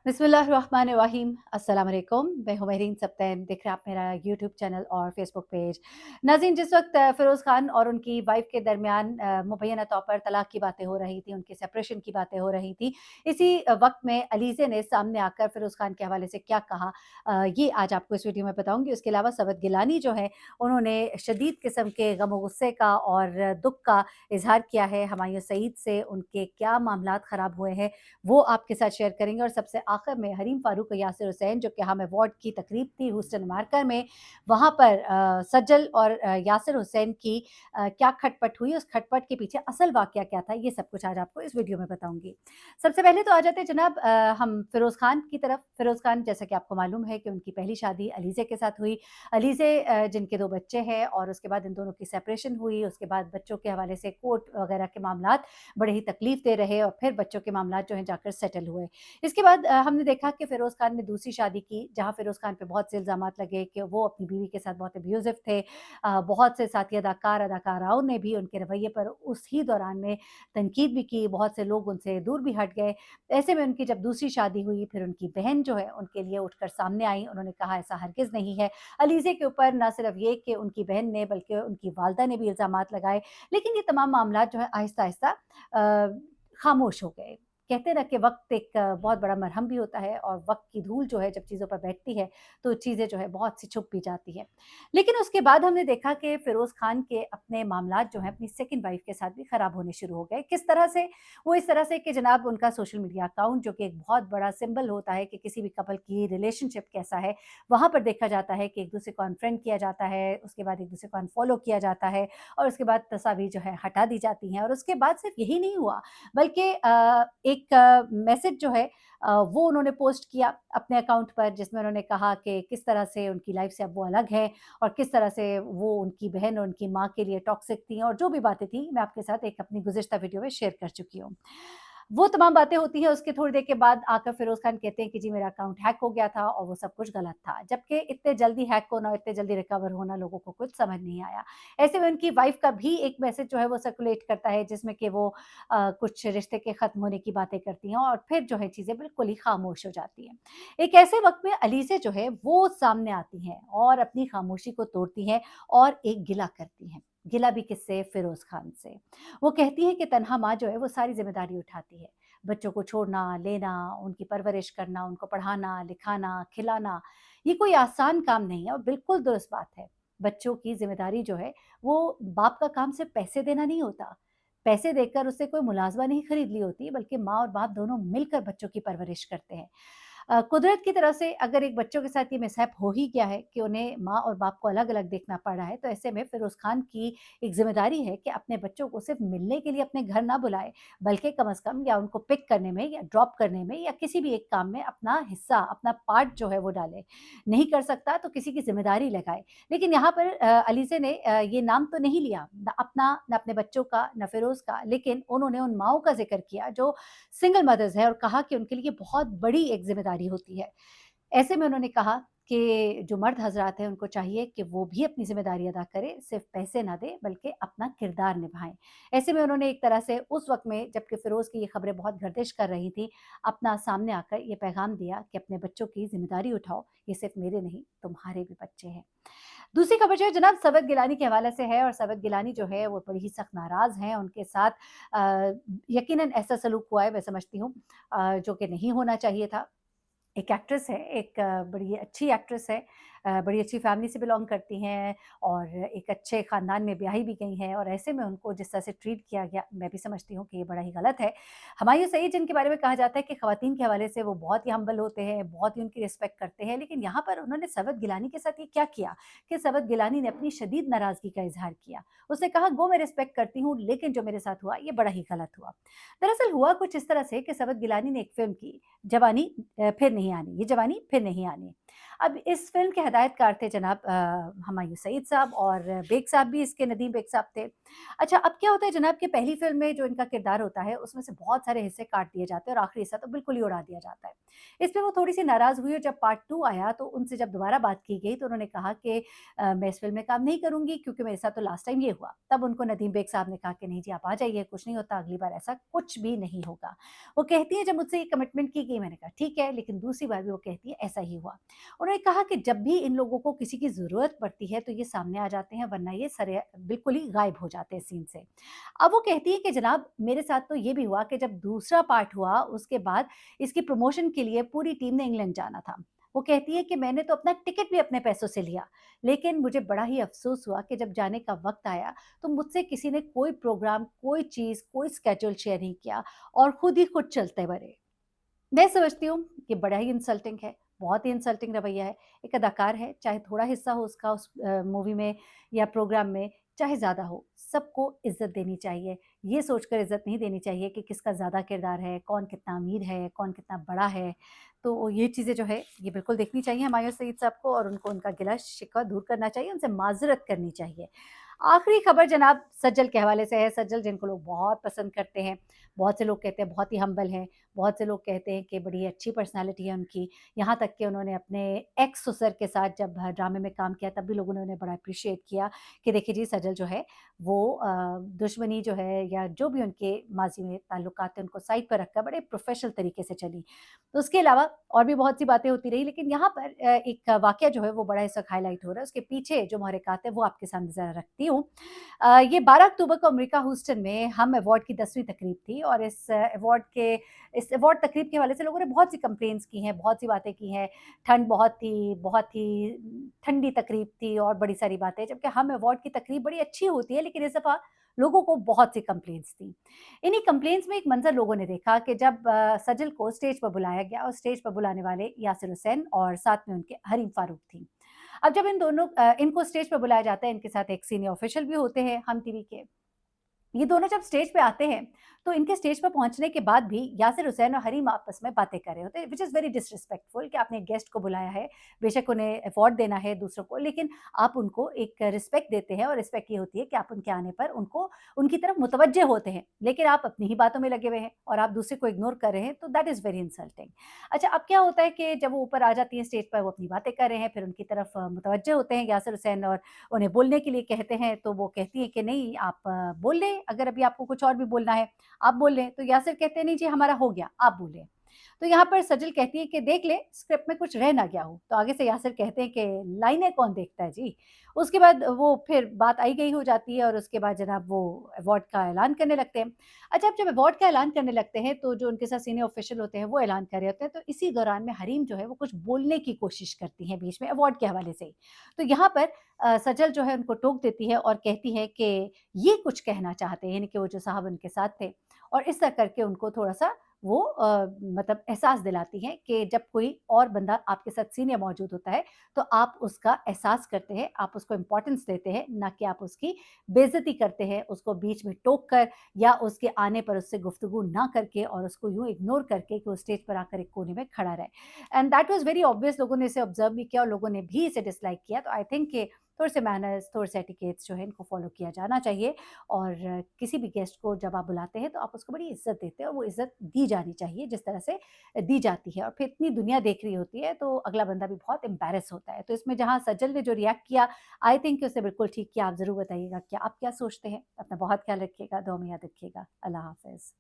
बिस्मिल्लाहिर्रहमानिर्रहीम अस्सलाम वालेकुम। मैं हूं महरीन सब्तैन। देख रहे हैं आप मेरा यूट्यूब चैनल और फेसबुक पेज। नाज़रीन, जिस वक्त फ़िरोज़ खान और उनकी वाइफ़ के दरमियान मुबैना तौर पर तलाक की बातें हो रही थी, उनके सेपरेशन की बातें हो रही थी, इसी वक्त में अलीज़े ने सामने आकर फ़िरोज़ खान के हवाले से क्या कहा, ये आज आपको इस वीडियो में बताऊँगी। उसके अलावा सवत गिलानी जो है, उन्होंने शदीद किस्म के गम और गुस्से का और दुःख का इज़हार किया है। हुमायूं सईद से उनके क्या मामलात ख़राब हुए हैं, वो आपके साथ शेयर करेंगे। और सबसे आखिर में हरीम फारूक और यासिर हुसैन, जो कि हम अवार्ड की तकरीब थी ह्यूस्टन मार्कर में, वहाँ पर सज्जल और यासिर हुसैन की क्या खटपट हुई, उस खटपट के पीछे असल वाक़या क्या था, ये सब कुछ आज आपको इस वीडियो में बताऊँगी। सबसे पहले तो आ जाते हैं जनाब हम फ़िरोज़ खान की तरफ। फ़िरोज़ खान, जैसा कि आपको मालूम है कि उनकी पहली शादी अलीज़े के साथ हुई। अलीज़े जिनके 2 बच्चे हैं और उसके बाद इन दोनों की सेपरेशन हुई। उसके बाद बच्चों के हवाले से कोर्ट वग़ैरह के मामलात बड़े ही तकलीफ़ दे रहे और फिर बच्चों के मामलात जो हैं जाकर सेटल हुए। इसके बाद हमने देखा कि फ़िरोज़ खान ने दूसरी शादी की, जहाँ फ़िरोज़ खान पे बहुत से इल्ज़ामात लगे कि वो अपनी बीवी के साथ बहुत अब्यूज़िव थे। बहुत से साथी अदाकार, अदाकाराओं ने भी उनके रवैये पर उस ही दौरान में तनकीद भी की, बहुत से लोग उनसे दूर भी हट गए। ऐसे में उनकी जब दूसरी शादी हुई, फिर उनकी बहन जो है उनके लिए उठकर सामने आई। उन्होंने कहा ऐसा हरगिज़ नहीं है। अलीज़े के ऊपर ना सिर्फ़ ये कि उनकी बहन ने, बल्कि उनकी वालिदा ने भी इल्ज़ामात लगाए। लेकिन ये तमाम मामलात जो है आहिस्ता-आहिस्ता खामोश हो गए। कहते हैं ना कि वक़्त एक बहुत बड़ा मरहम भी होता है और वक़्त की धूल जो है जब चीज़ों पर बैठती है, तो चीज़ें जो है बहुत सी छुप भी जाती हैं। लेकिन उसके बाद हमने देखा कि फ़िरोज़ खान के अपने मामलात जो हैं अपनी सेकंड वाइफ़ के साथ भी ख़राब होने शुरू हो गए। किस तरह से? वो इस तरह से कि जनाब उनका सोशल मीडिया अकाउंट, जो कि एक बहुत बड़ा सिंबल होता है कि किसी भी कपल की रिलेशनशिप कैसा है, वहाँ पर देखा जाता है कि एक-दूसरे को अनफ्रेंड किया जाता है, उसके बाद एक-दूसरे को अनफ़ॉलो किया जाता है और उसके बाद तस्वीर जो है हटा दी जाती हैं। और उसके बाद सिर्फ़ यही नहीं हुआ, बल्कि एक मैसेज जो है वो उन्होंने पोस्ट किया अपने अकाउंट पर, जिसमें उन्होंने कहा कि किस तरह से उनकी लाइफ से अब वो अलग हैं और किस तरह से वो उनकी बहन और उनकी माँ के लिए टॉक्सिक थी और जो भी बातें थी, मैं आपके साथ एक अपनी गुज़िश्ता वीडियो में शेयर कर चुकी हूँ। वो तमाम बातें होती हैं, उसके थोड़ी देर के बाद आकर फ़िरोज़ खान कहते हैं कि जी मेरा अकाउंट हैक हो गया था और वो सब कुछ गलत था। जबकि इतने जल्दी हैक होना और इतने जल्दी रिकवर होना लोगों को कुछ समझ नहीं आया। ऐसे में उनकी वाइफ़ का भी एक मैसेज जो है वो सर्कुलेट करता है, जिसमें कि वो कुछ रिश्ते के ख़त्म होने की बातें करती हैं और फिर जो है चीज़ें बिल्कुल ही ख़ामोश हो जाती हैं। एक ऐसे वक़्त में अलीज़े जो है वो सामने आती हैं और अपनी ख़ामोशी को तोड़ती हैं और एक गिला करती हैं। गिला भी किससे? फ़िरोज़ खान से। वो कहती है कि तन्हा माँ जो है वो सारी ज़िम्मेदारी उठाती है। बच्चों को छोड़ना, लेना, उनकी परवरिश करना, उनको पढ़ाना, लिखाना, खिलाना, ये कोई आसान काम नहीं है और बिल्कुल दुरुस्त बात है। बच्चों की ज़िम्मेदारी जो है वो बाप का काम सिर्फ़ पैसे देना नहीं होता। पैसे देकर उससे कोई मुलाज़मा नहीं खरीद ली होती, बल्कि माँ और बाप दोनों मिलकर बच्चों की परवरिश करते हैं। कुदरत की तरफ से अगर एक बच्चों के साथ ये मिसहैप हो ही गया है कि उन्हें माँ और बाप को अलग-अलग देखना पड़ रहा है, तो ऐसे में फ़िरोज़ खान की एक ज़िम्मेदारी है कि अपने बच्चों को सिर्फ़ मिलने के लिए अपने घर ना बुलाए, बल्कि कम से कम या उनको पिक करने में या ड्रॉप करने में या किसी भी एक काम में अपना हिस्सा, अपना पार्ट जो है वो डाले। नहीं कर सकता तो किसी की ज़िम्मेदारी लगाए। लेकिन यहाँ पर अलीज़े ने ये नाम तो नहीं लिया, ना अपना, ना अपने बच्चों का, ना फ़िरोज़ का, लेकिन उन्होंने उन माँओं का ज़िक्र किया जो सिंगल मदर्स हैं और कहा कि उनके लिए बहुत बड़ी एक ज़िम्मेदारी होती है। ऐसे में उन्होंने कहा कि जो मर्द हज़रात हैं उनको चाहिए कि वो भी अपनी ज़िम्मेदारी अदा करें, सिर्फ़ पैसे ना दें बल्कि अपना किरदार निभाएँ। ऐसे में उन्होंने एक तरह से उस वक़्त में जबकि फ़िरोज़ की ये खबरें बहुत गर्दिश कर रही थी, अपना सामने आकर ये पैगाम दिया कि अपने बच्चों की ज़िम्मेदारी उठाओ, ये सिर्फ़ मेरे नहीं तुम्हारे भी बच्चे हैं। दूसरी खबर जो है जनाब सवत गिलानी के हवाले से है और सवत गिलानी जो है वो बड़ी ही सख्त नाराज़ हैं। उनके साथ यकीनन ऐसा सलूक हुआ है, मैं समझती हूँ, जो कि नहीं होना चाहिए था। एक एक्ट्रेस है, एक बड़ी अच्छी एक्ट्रेस है, बड़ी अच्छी फैमिली से बिलॉन्ग करती हैं और एक अच्छे ख़ानदान में ब्याही भी गई हैं और ऐसे में उनको जिस तरह से ट्रीट किया गया, मैं भी समझती हूँ कि ये बड़ा ही गलत है। हुमायूं सईद जिनके बारे में कहा जाता है कि ख़वातीन के हवाले से वो बहुत ही हम्बल होते हैं, बहुत ही उनकी रिस्पेक्ट करते हैं, लेकिन यहाँ पर उन्होंने सवत गिलानी के साथ ये क्या किया कि सवत गिलानी ने अपनी शदीद नाराज़गी का इज़हार किया। उसने कहा, "गो मैं रिस्पेक्ट करती हूँ, लेकिन जो मेरे साथ हुआ, ये बड़ा ही गलत हुआ।" दरअसल हुआ कुछ इस तरह से कि सवत गिलानी ने एक फ़िल्म की, जवानी फिर नहीं आनी, ये जवानी फिर नहीं आनी। अब इस फ़िल्म के हिदायतकार थे जनाब हुमायूं सईद साहब और बेग साहब भी इसके नदीम बेग साहब थे। अच्छा, अब क्या होता है जनाब कि पहली फ़िल्म में जो इनका किरदार होता है, उसमें से बहुत सारे हिस्से काट दिए जाते हैं और आखिरी हिस्सा तो बिल्कुल ही उड़ा दिया जाता है। इस पे वो थोड़ी-सी नाराज़ हुई और जब पार्ट 2 आया तो उनसे जब दोबारा बात की गई तो उन्होंने कहा कि मैं इस फ़िल्म में काम नहीं करूँगी क्योंकि मेरे साथ तो लास्ट टाइम ये हुआ। तब उनको नदीम बेग साहब ने कहा कि नहीं जी आप आ जाइए, कुछ नहीं होता, अगली बार ऐसा कुछ भी नहीं होगा। वो कहती हैं जब मुझसे ये कमिटमेंट की गई मैंने कहा ठीक है, लेकिन दूसरी बार भी वो कहती है ऐसा ही हुआ। उन्होंने कहा कि जब भी इन लोगों को किसी की ज़रूरत पड़ती है तो ये सामने आ जाते हैं वरना ये सरे बिल्कुल ही गायब हो जाते हैं सीन से। अब वो कहती है कि जनाब मेरे साथ तो ये भी हुआ कि जब दूसरा पार्ट हुआ उसके बाद इसकी प्रमोशन के लिए पूरी टीम ने इंग्लैंड जाना था। वो कहती है कि मैंने तो अपना टिकट भी अपने पैसों से लिया, लेकिन मुझे बड़ा ही अफ़सोस हुआ कि जब जाने का वक़्त आया तो मुझसे किसी ने कोई प्रोग्राम, कोई चीज़, कोई स्केड्यूल शेयर नहीं किया और खुद ही खुद चलते बने। मैं समझती हूँ कि बड़ा ही इंसल्टिंग है, बहुत ही इंसल्टिंग रवैया है। एक अदाकार है, चाहे थोड़ा हिस्सा हो उसका उस मूवी में या प्रोग्राम में, चाहे ज़्यादा हो, सबको इज़्ज़त देनी चाहिए। ये सोचकर इज़्ज़त नहीं देनी चाहिए कि किसका ज़्यादा किरदार है, कौन कितना अमीर है, कौन कितना बड़ा है। तो ये चीज़ें जो है, ये बिल्कुल देखनी चाहिए हुमायूँ सईद साहब को और उनको उनका गिला-शिकवा दूर करना चाहिए, उनसे माज़रत करनी चाहिए। आखिरी खबर जनाब सज्जल के हवाले से है, सज्जल जिनको लोग बहुत पसंद करते हैं। बहुत से लोग कहते हैं बहुत ही हम्बल हैं, बहुत से लोग कहते हैं कि बड़ी अच्छी पर्सनैलिटी है उनकी। यहाँ तक कि उन्होंने अपने एक्स ससुर के साथ जब ड्रामे में काम किया तब भी लोगों ने उन्हें बड़ा एप्रिशिएट किया कि देखिए जी सज्जल जो है वो दुश्मनी जो है या जो भी उनके माज़ी में ताल्लुकात थे उनको साइड पर रखकर बड़े प्रोफ़ेशनल तरीके से चली। तो उसके अलावा और भी बहुत सी बातें होती रही लेकिन यहाँ पर एक वाक़या जो है वो बड़ा इस वक़्त हाइलाइट हो रहा है। उसके पीछे जो महरक़ात है वो आपके सामने ज़रा रखती हूँ। ये 12 अक्टूबर को अमेरिका ह्यूस्टन में हम अवार्ड की 10वीं तकरीब थी और इस अवार्ड तकरीब के हवाले से लोगों ने बहुत सी कंप्लेंट्स की हैं, बहुत सी बातें की हैं। ठंड बहुत ही ठंडी तकरीब थी और बड़ी सारी बातें, जबकि हम अवार्ड की तकरीब बड़ी अच्छी होती है, लेकिन इस दफ़ा लोगों को बहुत सी कंप्लेंट्स थी। इन्हीं कंप्लेंट्स में एक मंज़र लोगों ने देखा कि जब सजल को स्टेज पर बुलाया गया और स्टेज पर बुलाने वाले यासिर हुसैन और साथ में उनके हरीम फारूक थी। अब जब इनको स्टेज पे बुलाया जाता है, इनके साथ एक सीनियर ऑफिशियल भी होते हैं हम टीवी के। ये दोनों जब स्टेज पे आते हैं, तो इनके स्टेज पे पहुँचने के बाद भी यासिर हुसैन और हरीम आपस में बातें कर रहे होते हैं, व्हिच इज़ वेरी डिसरिस्पेक्टफुल कि आपने गेस्ट को बुलाया है, बेशक उन्हें अवार्ड देना है दूसरों को, लेकिन आप उनको एक रिस्पेक्ट देते हैं और रिस्पेक्ट ये होती है कि आप उनके आने पर उनको उनकी तरफ मुतवज्जे होते हैं। लेकिन आप अपनी ही बातों में लगे हुए हैं और आप दूसरे को इग्नोर कर रहे हैं, तो दैट इज़ वेरी इंसल्टिंग। अच्छा, अब क्या होता है कि जब वो ऊपर आ जाती हैं स्टेज पर, वो अपनी बातें कर रहे हैं, फिर उनकी तरफ मुतवज्जे होते हैं यासिर हुसैन और उन्हें बोलने के लिए कहते हैं, तो वो कहती हैं कि नहीं आप बोल लें, अगर अभी आपको कुछ और भी बोलना है, आप बोल लें। तो यासिर कहते हैं नहीं जी हमारा हो गया, आप बोलें। तो यहाँ पर सजल कहती है कि देख ले स्क्रिप्ट में कुछ रह ना गया हो। तो आगे से यासिर कहते हैं कि लाइनें कौन देखता है जी। उसके बाद वो फिर बात आई गई हो जाती है और उसके बाद जनाब वो अवार्ड का ऐलान करने लगते हैं। अच्छा, अब जब अवार्ड का ऐलान करने लगते हैं तो जो उनके साथ सीनियर ऑफिशियल होते हैं वो ऐलान कर रहे होते हैं, तो इसी दौरान में हरीम जो है वो कुछ बोलने की कोशिश करती हैं बीच में अवार्ड के हवाले से ही। तो यहाँ पर सजल जो है उनको टोक देती है और कहती है कि ये कुछ कहना चाहते हैं, यानी कि वो जो साहब उनके साथ थे और इस तरह करके उनको थोड़ा-सा वो मतलब एहसास दिलाती हैं कि जब कोई और बंदा आपके साथ सीनियर मौजूद होता है, तो आप उसका एहसास करते हैं, आप उसको इम्पोर्टेंस देते हैं, ना कि आप उसकी बेइज़्ज़ती करते हैं, उसको बीच में टोक कर या उसके आने पर उससे गुफ्तगू ना करके और उसको यूँ इग्नोर करके कि वो स्टेज पर आकर एक कोने में खड़ा रहे। And that was very obvious, लोगों ने इसे ऑब्ज़र्व भी किया और लोगों ने भी इसे डिसलाइक किया। तो आई थिंक कि थोड़े-से मैनर्स, थोड़े-से एटिकेट्स जो है इनको फ़ॉलो किया जाना चाहिए और किसी भी गेस्ट को जब आप बुलाते हैं तो आप उसको बड़ी इज़्ज़त देते हैं और वो इज़्ज़त दी जानी चाहिए जिस तरह से दी जाती है और फिर इतनी दुनिया देख रही होती है तो अगला बंदा भी बहुत एम्बैरेस होता है। तो इसमें जहाँ सज्जल ने जो रिएक्ट किया, आई थिंक कि उसने बिल्कुल ठीक किया। आप ज़रूर बताइएगा क्या आप क्या सोचते हैं? अपना बहुत ख़्याल रखिएगा, दुआ में याद रखिएगा। अल्लाह हाफ़िज़।